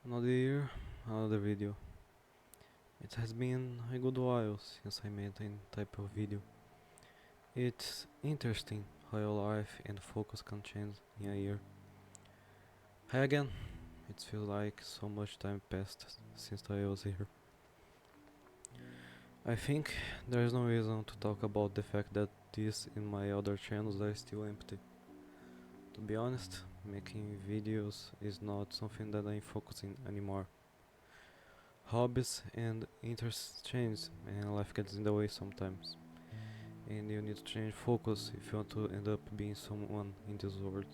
Another year, another video. It has been a good while since I made any type of video. It's interesting how your life and focus can change in a year. Hi again, it feels like so much time passed since I was here. I think there is no reason to talk about the fact that this and my other channels are still empty. To be honest, making videos is not something that I'm focusing anymore. Hobbies and interests change and life gets in the way sometimes. And you need to change focus if you want to end up being someone in this world.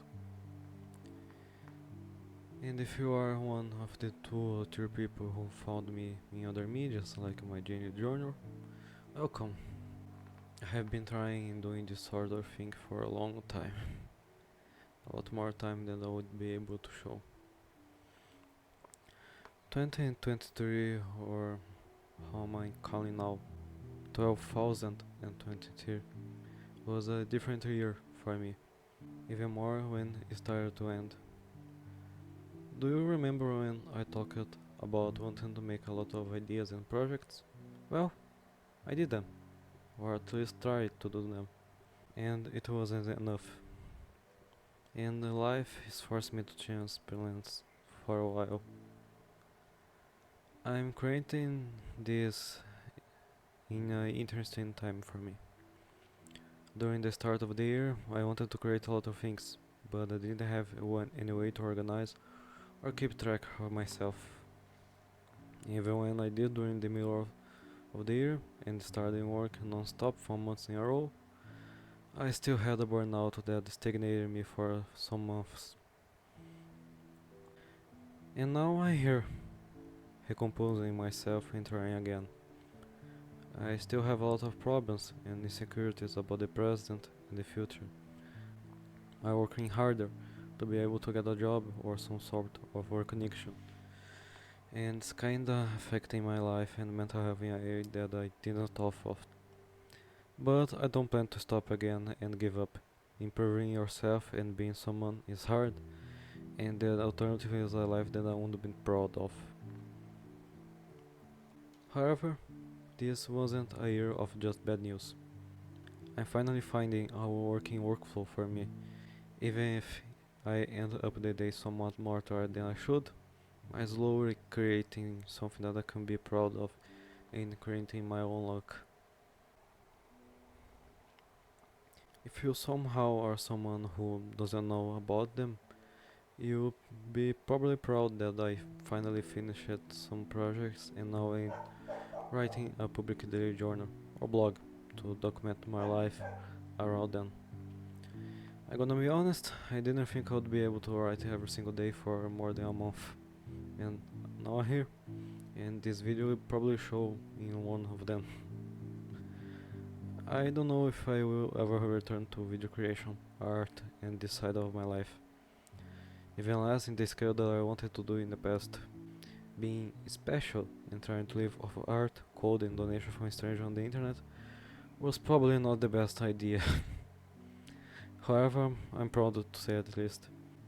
And if you are one of the 2 or 3 people who found me in other medias like my daily journal, welcome. I have been trying and doing this sort of thing for a long time. A lot more time than I would be able to show. 2023, or how am I calling now, 12,023, was a different year for me, even more when it started to end. Do you remember when I talked about wanting to make a lot of ideas and projects? Well, I did them, or at least tried to do them, and it wasn't enough. And life has forced me to change plans for a while. I'm creating this in an interesting time for me. During the start of the year, I wanted to create a lot of things, but I didn't have any way to organize or keep track of myself. Even when I did during the middle of the year and started work non-stop for months in a row, I still had a burnout that stagnated me for some months. And now I'm here, recomposing myself and trying again. I still have a lot of problems and insecurities about the present and the future. I'm working harder to be able to get a job or some sort of work connection. And it's kinda affecting my life and mental health in a way that I didn't thought of. But I don't plan to stop again and give up. Improving yourself and being someone is hard, and the alternative is a life that I wouldn't be proud of. However, this wasn't a year of just bad news. I'm finally finding a working workflow for me, even if I end up the day somewhat more tired than I should. I'm slowly creating something that I can be proud of and creating my own luck. If you somehow are someone who doesn't know about them, you'll be probably proud that I finally finished some projects and now I'm writing a public daily journal or blog to document my life around them. I'm gonna be honest, I didn't think I would be able to write every single day for more than a month. And now I'm here, and this video will probably show in one of them. I don't know if I will ever return to video creation, art, and this side of my life. Even less in the scale that I wanted to do in the past. Being special and trying to live off of art, code, and donation from strangers on the internet was probably not the best idea. However, I'm proud to say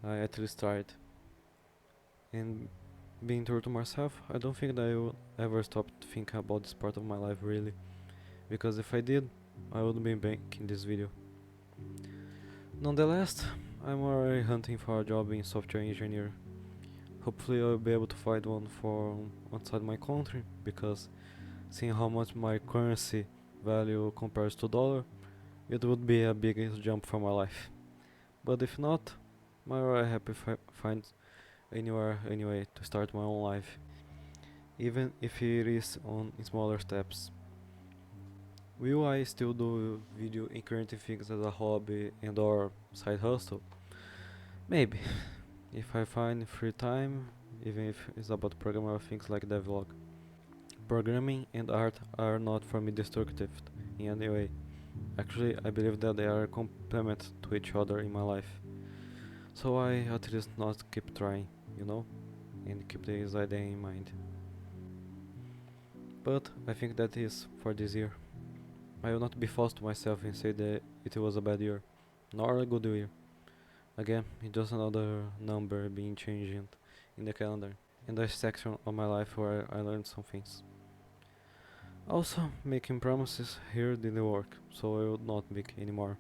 I at least tried. And being true to myself, I don't think that I will ever stop thinking about this part of my life really. Because if I did, I wouldn't be making this video. Nonetheless, I'm already hunting for a job in software engineer. Hopefully I'll be able to find one for outside my country, because seeing how much my currency value compares to dollar, it would be a big jump for my life. But if not, I'm already happy if I find anywhere anyway to start my own life, even if it is on smaller steps. Will I still do video and creative things as a hobby and or side hustle? Maybe, if I find free time, even if it's about programming or things like that vlog. Programming and art are not for me destructive in any way. Actually, I believe that they are a complement to each other in my life. So I at least not keep trying, you know, and keep this idea in mind. But I think that is for this year. I will not be false to myself and say that it was a bad year, nor a good year. Again, it's just another number being changed in the calendar. in the section of my life where I learned some things. Also, making promises here didn't work, so I would not make anymore.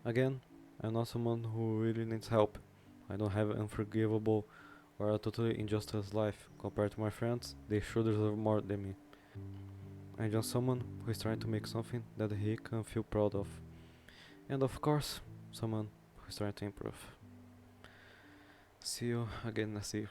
Again, I'm not someone who really needs help. I don't have an unforgivable or a totally injustice life. Compared to my friends, they should deserve more than me. I'm just someone who is trying to make something that he can feel proud of. And of course, someone who is trying to improve. See you again next year.